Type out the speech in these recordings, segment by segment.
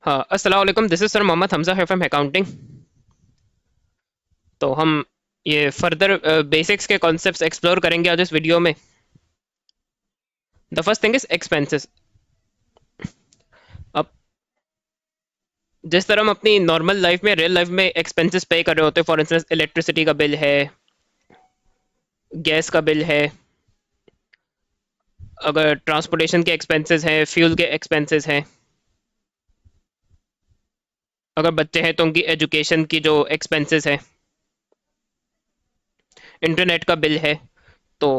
अस्सलाम वालेकुम, this is sir Mohammad Hamza है फ्रॉम अकाउंटिंग। तो हम ये फर्दर बेसिक्स के कॉन्सेप्ट्स एक्सप्लोर करेंगे आज इस वीडियो में। The first thing is expenses. अब जिस तरह हम अपनी नॉर्मल लाइफ में, रियल लाइफ में एक्सपेंसेस पे कर रहे होते हैं, फॉर इंस्टेंस इलेक्ट्रिसिटी का बिल है, गैस का बिल है, अगर ट्रांसपोर्टेशन के एक्सपेंसेस हैं, फ्यूल के एक्सपेंसेस हैं, अगर बच्चे हैं तो उनकी एजुकेशन की जो एक्सपेंसेस है, इंटरनेट का बिल है। तो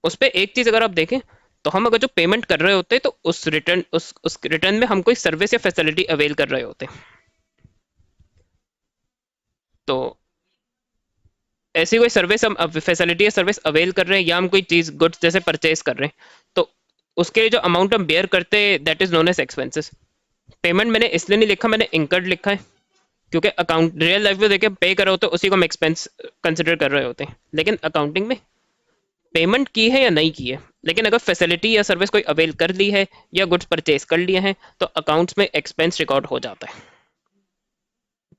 उस पे एक चीज अगर आप देखें, तो हम अगर जो पेमेंट कर रहे होते हैं तो उस रिटर्न में हम कोई सर्विस या फैसिलिटी अवेल कर रहे होते हैं। तो ऐसी कोई सर्विस हम फैसिलिटी या सर्विस अवेल कर रहे हैं, या हम कोई चीज गुड्स जैसे परचेज कर रहे हैं, तो उसके लिए जो अमाउंट हम बेयर करते हैं that is known as expenses. Payment मैंने इसलिए नहीं लिखा, मैंने इनकर्ड लिखा है, क्योंकि अकाउंट रियल लाइफ में देखे पे कर रहे होते हैं उसी को हम एक्सपेंस कंसिडर कर रहे होते हैं, लेकिन अकाउंटिंग में पेमेंट की है या नहीं की है, लेकिन अगर फैसिलिटी या सर्विस कोई अवेल कर ली है या गुड्स परचेज कर लिए हैं तो अकाउंट्स में एक्सपेंस रिकॉर्ड हो जाता है।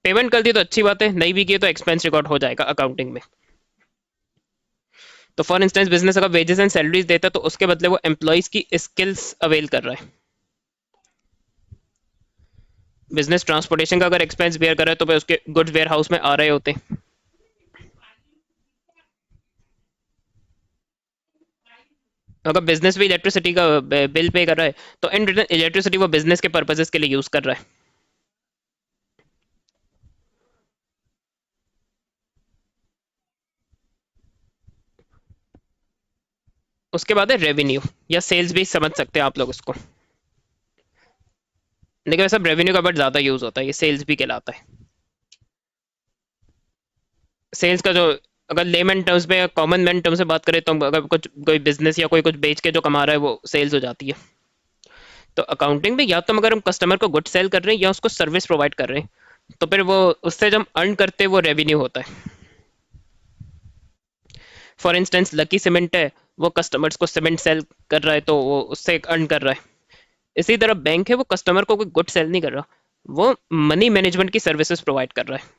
पेमेंट कर दी तो अच्छी बात है, नहीं भी की तो एक्सपेंस रिकॉर्ड हो जाएगा अकाउंटिंग में। तो फॉर इंस्टेंस बिजनेस अगर वेजेस एंड सैलरीज देता है तो उसके बदले वो एम्प्लॉयज की स्किल्स अवेल कर रहा है। बिजनेस ट्रांसपोर्टेशन का अगर एक्सपेंस बेयर कर रहा है तो फिर उसके गुड्स वेयर हाउस में आ रहे होते हैं। अगर बिजनेस भी इलेक्ट्रिसिटी का बिल पे कर रहा है तो इन रिटर्न इलेक्ट्रिसिटी वो बिजनेस के पर्पजेस के लिए यूज कर रहा है। उसके बाद है रेवेन्यू, या सेल्स भी समझ सकते हैं आप लोग उसको, लेकिन वैसे रेवेन्यू का बट ज्यादा यूज होता है, ये सेल्स भी कहलाता है। सेल्स का जो अगर लेमन टर्म्स में, कॉमन मैन टर्म्स में बात करें तो अगर कुछ कोई बिजनेस या कोई कुछ बेच के जो कमा रहा है वो सेल्स हो जाती है। तो अकाउंटिंग में या तो अगर हम कस्टमर को गुड सेल कर रहे हैं या उसको सर्विस प्रोवाइड कर रहे हैं तो फिर वो उससे जब हम अर्न करते हैं वो रेवेन्यू होता है। फॉर इंस्टेंस लकी सीमेंट है, वो कस्टमर्स को सीमेंट सेल कर रहा है तो वो उससे एक अर्न कर रहा है। इसी तरह बैंक है, वो कस्टमर को कोई गुड सेल नहीं कर रहा, वो मनी मैनेजमेंट की सर्विसेज प्रोवाइड कर रहा है,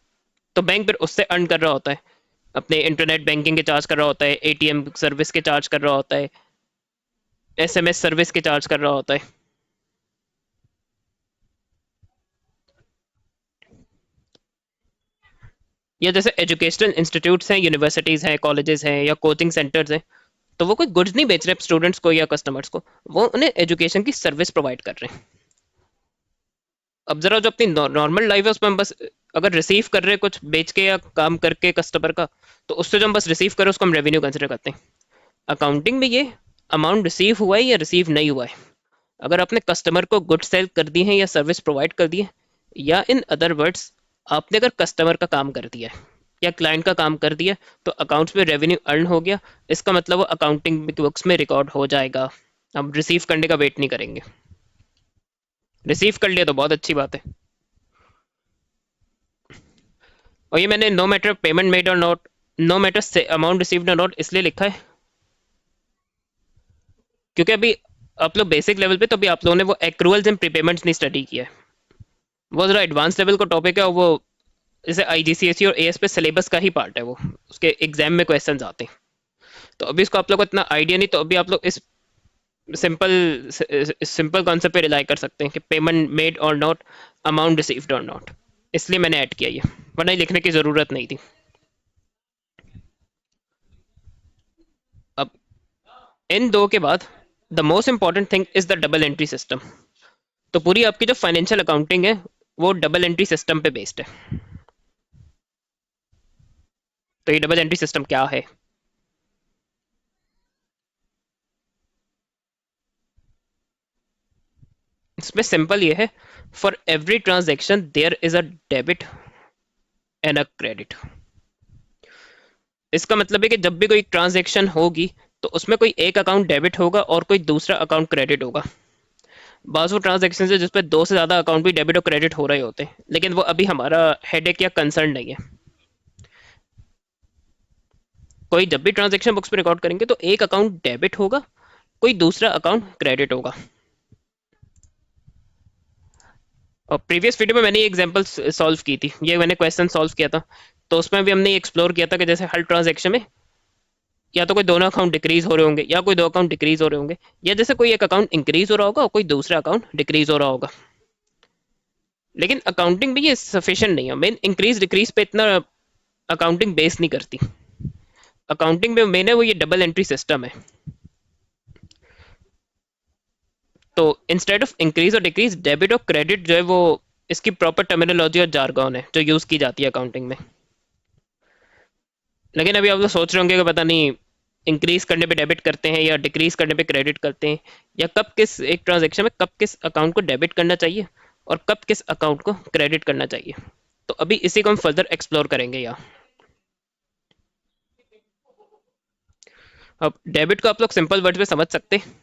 तो बैंक फिर उससे अर्न कर रहा होता है। अपने इंटरनेट बैंकिंग के चार्ज कर रहा होता है, एटीएम सर्विस के चार्ज कर रहा होता है, एसएमएस सर्विस के चार्ज कर रहा होता है। या जैसे एजुकेशनल इंस्टीट्यूट्स हैं, यूनिवर्सिटीज़ हैं, कॉलेजेस हैं या कोचिंग सेंटर्स हैं, तो वो कोई गुड्स नहीं बेच रहे स्टूडेंट्स को या कस्टमर्स को, वो उन्हें एजुकेशन की सर्विस प्रोवाइड कर रहे हैं। अब जरा जो अपनी नॉर्मल लाइफ है उसमें हम बस अगर रिसीव कर रहे हैं कुछ बेच के या काम करके कस्टमर का, तो उससे जो हम बस रिसीव करें उसको हम रेवेन्यू कंसिडर करते हैं। अकाउंटिंग में ये अमाउंट रिसीव हुआ है या रिसीव नहीं हुआ है, अगर आपने कस्टमर को गुड सेल कर दी है या सर्विस प्रोवाइड कर दी है, या इन अदर वर्ड्स आपने अगर कस्टमर का काम कर दिया है या क्लाइंट का काम कर दिया, तो अकाउंट्स में रेवेन्यू अर्न हो गया। इसका मतलब वो अकाउंटिंग बुक्स में रिकॉर्ड हो जाएगा। हम रिसीव करने का वेट नहीं करेंगे, रिसीव कर लिया तो बहुत अच्छी बात है। और ये मैंने no matter payment made or not, no matter amount received or not इसलिए लिखा है क्योंकि अभी आप लोग बेसिक लेवल पे, तो अभी आप लोगों ने वो एक्रूअल्स एंड प्रीपेमेंट्स नहीं स्टडी किया है। वो जरा एडवांस लेवल का टॉपिक है, और वो जैसे आईजीसीएसई और एएस पे सिलेबस का ही पार्ट है, वो उसके एग्जाम में क्वेश्चंस आते हैं। तो अभी इसको आप लोग को इतना आइडिया नहीं, तो अभी आप लोग इस सिंपल सिंपल कॉन्सेप्ट पे रिलाई कर सकते हैं कि payment made or not, amount received or not, इसलिए मैंने ऐड किया ये, वरना ये लिखने की ज़रूरत नहीं थी। अब इन दो के बाद the most important thing is the double entry system. तो पूरी आपकी जो फाइनेंशियल अकाउंटिंग है वो डबल एंट्री सिस्टम पे बेस्ड है। तो ये डबल एंट्री सिस्टम क्या है? इसमें सिंपल ये है, for every transaction there is a debit and a credit. इसका मतलब है कि जब भी कोई ट्रांजेक्शन होगी तो उसमें कोई एक अकाउंट डेबिट होगा और कोई दूसरा अकाउंट क्रेडिट होगा। बाज़ वो ट्रांजेक्शन है जिसपे दो से ज़्यादा अकाउंट भी डेबिट और क्रेडिट हो रहे होते हैं, लेकिन वो अभी हमारा हेडेक या कंसर्न नहीं है। कोई जब भी ट्रांजेक्शन बुक्स पे रिकॉर्ड करेंगे तो एक अकाउंट डेबिट होगा, कोई दूसरा अकाउंट क्रेडिट होगा। और प्रीवियस वीडियो में मैंने ये एग्जांपल सॉल्व की थी, ये मैंने क्वेश्चन सॉल्व किया था। तो उसमें भी हमने एक्सप्लोर किया था कि जैसे हर ट्रांजेक्शन में या तो कोई दोनों अकाउंट डिक्रीज हो रहे होंगे या कोई दो अकाउंट डिक्रीज हो रहे होंगे, या जैसे कोई एक अकाउंट इंक्रीज हो रहा होगा और कोई दूसरा अकाउंट डिक्रीज हो रहा होगा। लेकिन अकाउंटिंग भी ये सफिशिएंट नहीं है, मेन इंक्रीज डिक्रीज पे इतना अकाउंटिंग बेस नहीं करती। अकाउंटिंग में मेन है वो ये डबल एंट्री सिस्टम है। तो इंस्टेड ऑफ इंक्रीज और डिक्रीज, डेबिट और क्रेडिट जो है वो इसकी प्रॉपर टर्मिनोलॉजी और जार्गन है जो यूज की जाती है अकाउंटिंग में। लेकिन अभी आप लोग सोच रहे होंगे कि पता नहीं इंक्रीज करने पे डेबिट करते हैं या डिक्रीज करने पे क्रेडिट करते हैं, या कब किस एक ट्रांजेक्शन में कब किस अकाउंट को डेबिट करना चाहिए और कब किस अकाउंट को क्रेडिट करना चाहिए। तो अभी इसी को हम फर्दर एक्सप्लोर करेंगे यहाँ। अब डेबिट को आप लोग सिंपल वर्ड्स में समझ सकते हैं।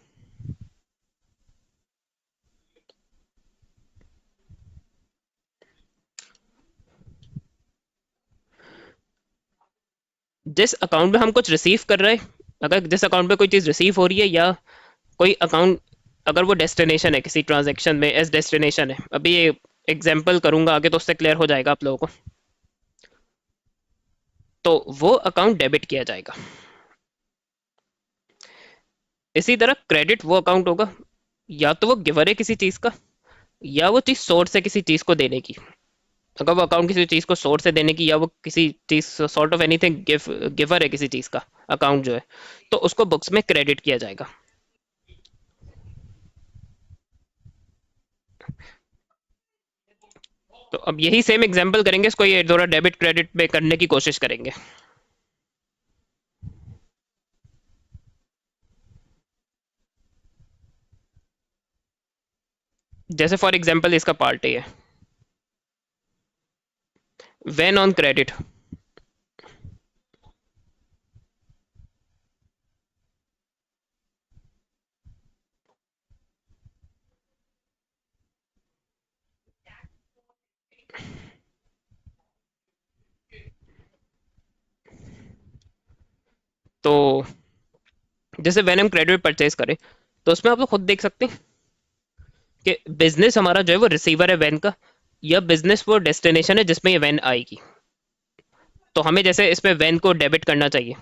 जिस अकाउंट में हम कुछ रिसीव कर रहे हैं, अगर जिस अकाउंट में कोई चीज़ रिसीव हो रही है, या कोई अकाउंट अगर वो डेस्टिनेशन है किसी ट्रांजैक्शन में, एज डेस्टिनेशन है, अभी ये एग्जांपल करूंगा आगे तो उससे क्लियर हो जाएगा आप लोगों को। तो वो अकाउंट डेबिट किया जाएगा। इसी तरह क्रेडिट वो अकाउंट होगा या तो वो गिवर है किसी चीज़ का, या वो चीज़ सोर्स है किसी चीज़ को देने की। अगर वो अकाउंट किसी चीज़ को सोर्स है देने की, या वो किसी चीज़ सॉर्ट ऑफ एनीथिंग गिवर है किसी चीज़ का अकाउंट जो है, तो उसको बुक्स में क्रेडिट किया जाएगा। तो अब यही सेम एग्जांपल करेंगे, इसको ये थोड़ा डेबिट क्रेडिट में करने की कोशिश करेंगे। जैसे फॉर एग्जांपल इसका पार्ट है व्हेन ऑन क्रेडिट। तो जैसे व्हेन हम क्रेडिट परचेज करें, तो उसमें आप लोग खुद देख सकते हैं कि बिजनेस हमारा जो है वो रिसीवर है वैन का, या बिजनेस वो डेस्टिनेशन है जिसमें ये वैन आएगी। तो हमें जैसे इसमें वैन को डेबिट करना चाहिए।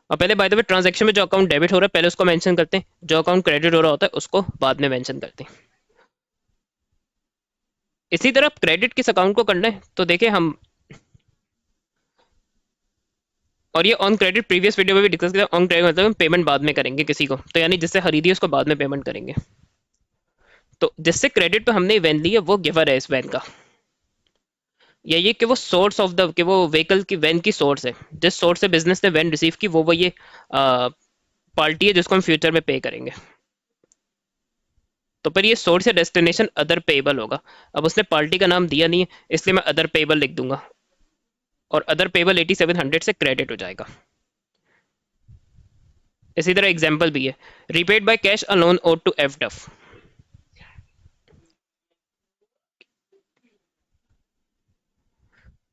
और पहले बाय द वे ट्रांजैक्शन में जो अकाउंट डेबिट हो रहा है पहले उसको मेंशन करते हैं, जो अकाउंट क्रेडिट हो रहा होता है उसको बाद में मेंशन करते हैं। इसी तरह क्रेडिट किस अकाउंट को करना है, तो देखिए हम, और ये ऑन क्रेडिट प्रीवियस वीडियो में भी डिस्कस किया। ऑन क्रेडिट मतलब हम पेमेंट बाद में करेंगे किसी को, तो यानी जिससे खरीदी है उसको बाद में पेमेंट करेंगे। तो जिससे क्रेडिट पे हमने वैन ली है वो गिवर है इस वैन का, या ये कि वो सोर्स ऑफ द कि वो व्हीकल की वैन की सोर्स है, जिस सोर्स से बिजनेस ने वैन रिसीव की वो ये पार्टी है जिसको हम फ्यूचर में पे करेंगे। तो फिर ये सोर्स या डेस्टिनेशन अदर पेबल होगा। अब उसने पार्टी का नाम दिया नहीं है इसलिए मैं अदर पेबल लिख दूंगा, और अदर पेबल 8700 से क्रेडिट हो जाएगा। इसी तरह एग्जाम्पल भी है, repaid by cash a loan owed to F Duff.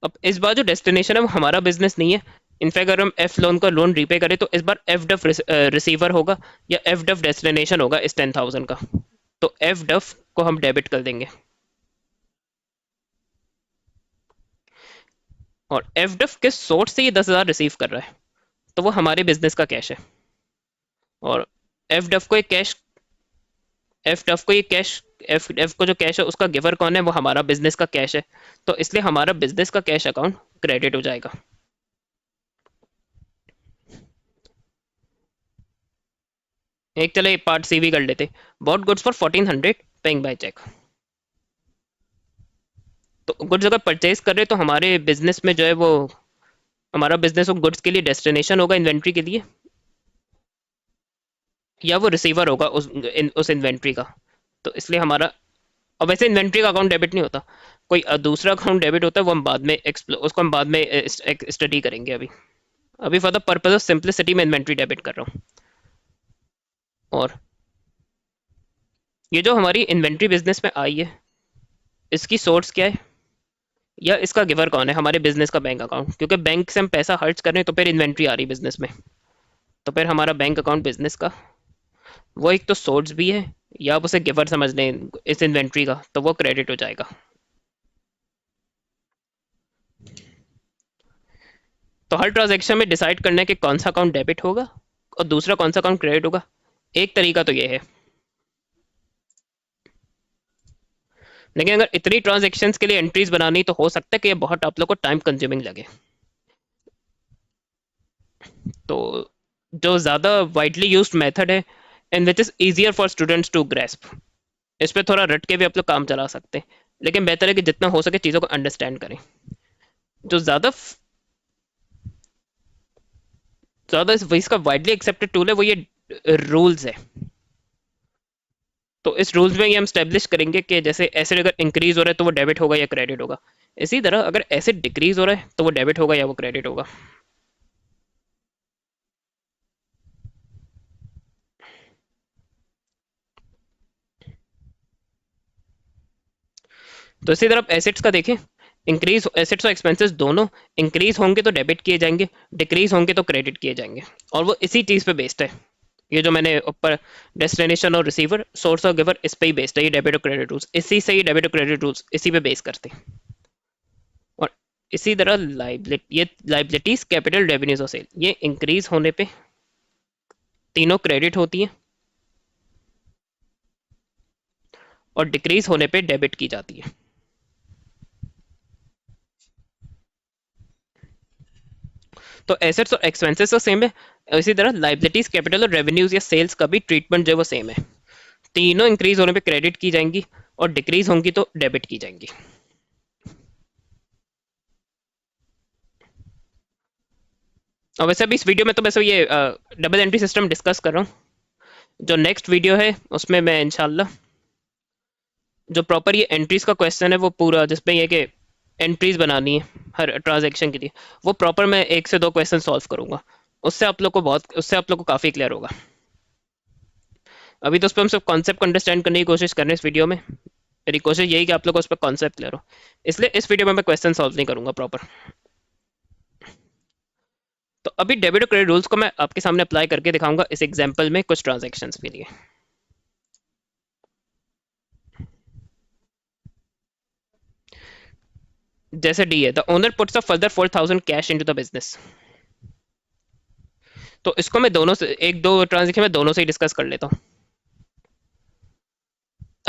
अब इस बार जो डेस्टिनेशन है वो हमारा बिजनेस नहीं है। इनफैक्ट अगर हम एफ लोन का लोन रीपे करें तो इस बार एफ डफ रिसीवर होगा, या एफ डफ डेस्टिनेशन होगा इस 10,000 का। तो एफ डफ को हम डेबिट कर देंगे, और एफ डफ किस सोर्स से ये 10,000 रिसीव कर रहा है, तो वो हमारे बिजनेस का कैश है। और एफ डफ को एक कैश एफ डफ को ये कैश एफ एफ को जो कैश है उसका गिवर कौन है, वो हमारा बिजनेस का कैश है। तो इसलिए हमारा बिजनेस का कैश अकाउंट क्रेडिट हो जाएगा। एक चले पार्ट सी भी कर लेते। Bought goods for 1400 paying by cheque. तो गुड्स अगर परचेज कर रहे तो हमारे बिजनेस में जो है वो, हमारा बिजनेस वो गुड्स के लिए डेस्टिनेशन होगा इन्वेंट्री के लिए, या वो रिसीवर होगा उस इन्वेंट्री का। तो इसलिए हमारा, और वैसे इन्वेंट्री का अकाउंट डेबिट नहीं होता, कोई दूसरा अकाउंट डेबिट होता है, वो हम बाद में उसको हम बाद में स्टडी करेंगे। अभी अभी for the purpose of simplicity में इन्वेंट्री डेबिट कर रहा हूँ। और ये जो हमारी इन्वेंट्री बिजनेस में आई है, इसकी सोर्स क्या है, या इसका गिवर कौन है, हमारे बिजनेस का बैंक अकाउंट, क्योंकि बैंक से हम पैसा खर्च कर रहे हैं तो फिर इन्वेंट्री आ रही बिजनेस में। तो फिर हमारा बैंक अकाउंट बिजनेस का वो एक तो सोर्स भी है, या आप उसे गिवर समझ लें इस इन्वेंट्री का, तो वो क्रेडिट हो जाएगा। तो हर ट्रांजेक्शन में डिसाइड करना है कि कौन सा अकाउंट डेबिट होगा और दूसरा कौन सा अकाउंट क्रेडिट होगा। एक तरीका तो ये है, लेकिन अगर इतनी ट्रांजेक्शन्स के लिए एंट्रीज बनानी तो हो सकता है कि ये बहुत आप लोग को टाइम कंज्यूमिंग लगे। तो जो ज़्यादा वाइडली यूज्ड मेथड है and which is easier for students to grasp, इस पे थोड़ा रट के भी आप लोग काम चला सकते हैं, लेकिन बेहतर है कि जितना हो सके चीज़ों को अंडरस्टैंड करें। जो ज़्यादा इसका वाइडली एक्सेप्टेड टूल है वो ये रूल्स है। तो इस रूल्स में ये हम स्टेब्लिश करेंगे कि जैसे एसिड अगर इंक्रीज हो रहा है तो वो डेबिट होगा या क्रेडिट होगा। इसी तरह अगर एसिड डिक्रीज हो रहा है तो वो डेबिट होगा या वो क्रेडिट होगा। तो इसी तरह एसिड्स का देखें, इंक्रीज एसिड्स और एक्सपेंसेस दोनों इंक्रीज होंगे तो डेबिट किए जाएंगे, डिक्रीज होंगे तो क्रेडिट किए जाएंगे। और वो इसी चीज़ पे बेस्ड है। ये जो मैंने ऊपर डेस्टिनेशन और रिसीवर, सोर्स और गिवर, इस पे ही बेस्ड है ये डेबिट और क्रेडिट रूल्स, इसी से ही डेबिट और क्रेडिट रूल्स इसी पे बेस करते हैं। और इसी तरह लाइबिलिटी, ये लाइबिलिटीज कैपिटल रेवेन्यूज और सेल, ये इंक्रीज होने पे तीनों क्रेडिट होती हैं और डिक्रीज होने पे डेबिट की जाती है। तो एसेट्स और एक्सपेंसेस तो सेम है, इसी तरह लाइबिलिटीज कैपिटल और रेवेन्यूज या सेल्स का भी ट्रीटमेंट जो है वो सेम है। तीनों इंक्रीज होने पे क्रेडिट की जाएंगी और डिक्रीज होंगी तो डेबिट की जाएंगी। और वैसे भी इस वीडियो में तो वैसे ये डबल एंट्री सिस्टम डिस्कस कर रहा हूँ। जो नेक्स्ट वीडियो है उसमें मैं इंशाल्लाह जो प्रॉपर ये एंट्रीज का क्वेश्चन है वो पूरा, जिसमें ये कि एंट्रीज बनानी है हर ट्रांजेक्शन के लिए, वो प्रॉपर मैं एक से दो क्वेश्चन सॉल्व करूंगा। उससे आप लोग को काफ़ी क्लियर होगा। अभी तो उस पर हम सब कॉन्सेप्ट को अंडरस्टैंड करने की कोशिश कर रहे हैं इस वीडियो में। मेरी कोशिश यही कि आप लोग को उस पर कॉन्सेप्ट क्लियर हो, इसलिए इस वीडियो में मैं क्वेश्चन सॉल्व नहीं करूंगा प्रॉपर। तो अभी डेबिट और क्रेडिट रूल्स को मैं आपके सामने अप्लाई करके दिखाऊंगा इस एग्जांपल में कुछ ट्रांजैक्शंस के लिए। जैसे डी है, the owner puts a further 4,000 cash into the business. तो इसको मैं दोनों से, एक दो ट्रांजेक्शन में दोनों से ही डिस्कस कर लेता हूँ।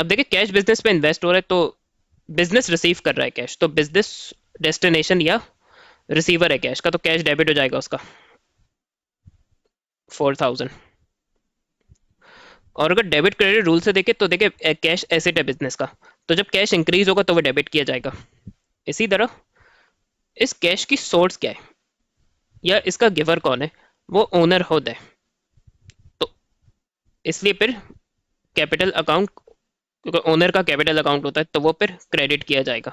अब देखिए, कैश बिजनेस पे इन्वेस्ट हो रहा है तो बिजनेस रिसीव कर रहा है कैश, तो बिजनेस डेस्टिनेशन या रिसीवर है कैश का, तो कैश डेबिट हो जाएगा उसका 4,000। और अगर डेबिट क्रेडिट रूल से देखे तो देखिए कैश एसेट है बिजनेस का, तो जब कैश इंक्रीज होगा तो वो डेबिट किया जाएगा। इसी तरह इस कैश की सोर्स क्या है या इसका गिवर कौन है, वो ओनर खुद है। तो इसलिए फिर कैपिटल अकाउंट, क्योंकि ओनर का कैपिटल अकाउंट होता है तो वो फिर क्रेडिट किया जाएगा।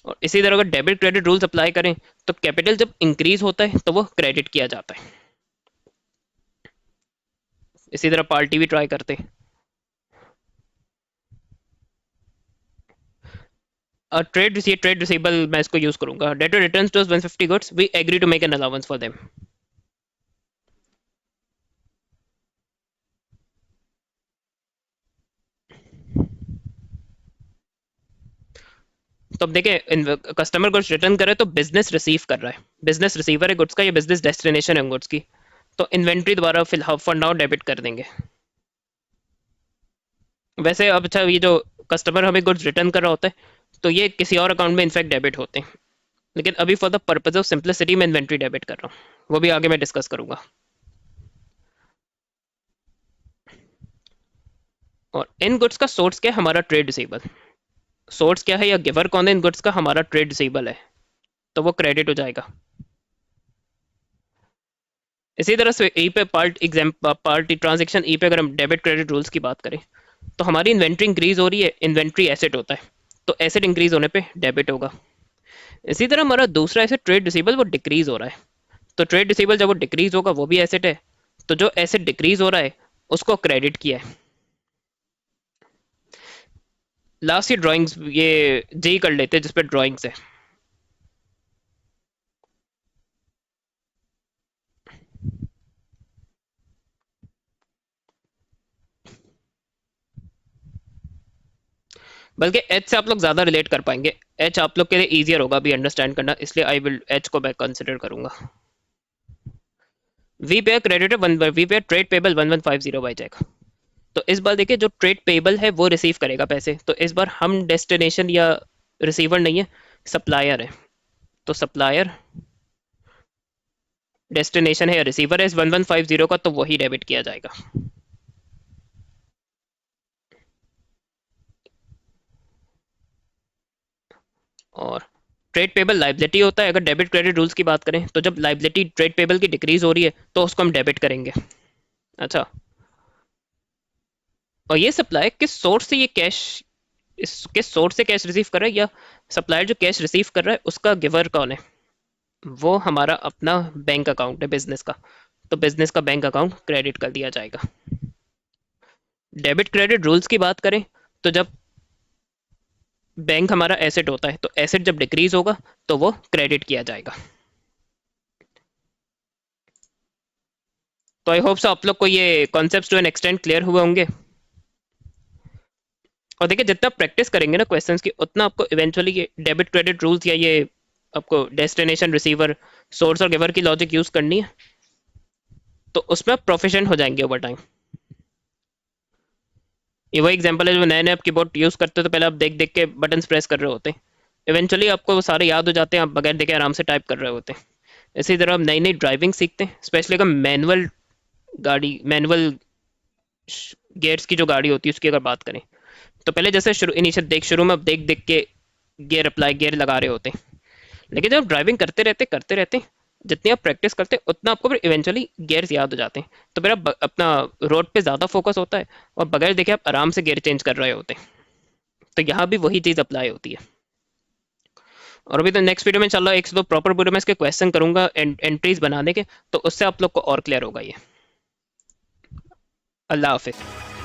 और इसी तरह अगर डेबिट क्रेडिट रूल्स अप्लाई करें तो कैपिटल जब इंक्रीज होता है तो वो क्रेडिट किया जाता है। इसी तरह पार्टी भी ट्राई करते हैं। ट्रेड रिसीबल मैं इसको यूज करूंगा, debtor returns to 150 goods, we agree to make an allowance for them. तो अब देखें, कस्टमर गुड्स रिटर्न करे तो बिजनेस रिसीव कर रहा है, बिजनेस रिसीवर है गुड्स का, या बिजनेस डेस्टिनेशन है गुड्स की, तो इन्वेंट्री द्वारा फिलहाल फॉर नाउ डेबिट कर देंगे। वैसे अब अच्छा, ये जो कस्टमर हमें गुड्स रिटर्न कर रहा होता है तो ये किसी और अकाउंट में इनफैक्ट डेबिट होते हैं, लेकिन अभी for the purpose of simplicity मैं इन्वेंट्री डेबिट कर रहा हूँ, वो भी आगे मैं डिस्कस करूंगा। और इन गुड्स का सोर्स क्या है, हमारा ट्रेड रिसीबल। सोर्स क्या है या गिवर कौन है इन गुड्स का, हमारा ट्रेड रिसीबल है, तो वो क्रेडिट हो जाएगा। इसी तरह से ई पे पार्ट ट्रांजेक्शन ई पे अगर हम डेबिट क्रेडिट रूल्स की बात करें तो हमारी इन्वेंट्री इंक्रीज हो रही है, इन्वेंट्री एसेट होता है, तो एसेट इंक्रीज होने पे डेबिट होगा। इसी तरह हमारा दूसरा एसेट ट्रेड रिसीबल वो डिक्रीज हो रहा है, तो ट्रेड रिसीबल जब वो डिक्रीज होगा वो भी एसेट है, तो जो एसेट डिक्रीज हो रहा है उसको क्रेडिट किया है। लास्ट ये ड्राइंग्स, ये जी कर लेते हैं जिसपे ड्राइंग्स है। बल्कि एच से आप लोग ज़्यादा रिलेट कर पाएंगे। एच आप लोग के लिए ईजियर होगा अभी अंडरस्टैंड करना, इसलिए आई विल एच को मैं कंसिडर करूंगा। वी पे क्रेडिट वन वी पे ट्रेड पेबल 1150 बाई चेक। तो इस बार देखिए जो ट्रेड पेबल है वो रिसीव करेगा पैसे, तो इस बार हम डेस्टिनेशन या रिसीवर नहीं है, सप्लायर है। तो सप्लायर डेस्टिनेशन है या रिसीवर है इस 1150 का, तो वही डेबिट किया जाएगा। और ट्रेड पेबल लाइबिलिटी होता है, अगर डेबिट क्रेडिट रूल्स की बात करें तो जब लाइबिलिटी ट्रेड पेबल की डिक्रीज हो रही है तो उसको हम डेबिट करेंगे। अच्छा, और ये सप्लाई किस सोर्स से ये कैश, इस किस सोर्स से कैश रिसीव कर रहा है, या सप्लायर जो कैश रिसीव कर रहा है उसका गिवर कौन है? वो हमारा अपना बैंक अकाउंट है बिजनेस का, तो बिजनेस का बैंक अकाउंट क्रेडिट कर दिया जाएगा। डेबिट क्रेडिट रूल्स की बात करें तो जब बैंक हमारा एसेट होता है तो एसेट जब डिक्रीज होगा तो वो क्रेडिट किया जाएगा। तो आई होप सो आप लोग को ये concept to an extend clear हुए होंगे। और देखिए जितना प्रैक्टिस करेंगे ना क्वेश्चंस की, उतना आपको इवेंचुअली ये डेबिट क्रेडिट रूल्स या ये आपको डेस्टिनेशन रिसीवर सोर्स और गिवर की लॉजिक यूज करनी है, तो उसमें आप प्रोफिशिएंट हो जाएंगे ओवर टाइम। ये वही एग्जांपल है, जो नए नए आप कीबोर्ड यूज करते हो तो पहले आप देख देख के बटन प्रेस कर रहे होते हैं, इवेंचुअली आपको वो सारे याद हो जाते हैं, आप बगैर देखे आराम से टाइप कर रहे होते हैं। इसी तरह आप नई नई ड्राइविंग सीखते हैं, स्पेशली अगर मैनुअल गाड़ी, मैनुअल गियर्स की जो गाड़ी होती है उसकी अगर बात करें, तो पहले जैसे शुरू इनिशियल शुरू में आप देख देख के गियर अप्लाई गियर लगा रहे होते हैं, लेकिन जब ड्राइविंग करते रहते जितनी आप प्रैक्टिस करते हैं उतना आपको फिर इवेंचुअली गियर्स याद हो जाते हैं, तो फिर आप अपना रोड पे ज़्यादा फोकस होता है और बगैर देखे आप आराम से गियर चेंज कर रहे होते हैं। तो यहाँ भी वही चीज़ अप्लाई होती है। और अभी तो नेक्स्ट वीडियो में चल रहा है, एक से दो प्रॉपर वीडियो में इसके क्वेश्चन करूंगा एंट्रीज बनाने के, तो उससे आप लोग को और क्लियर होगा ये। अल्लाह हाफिज़।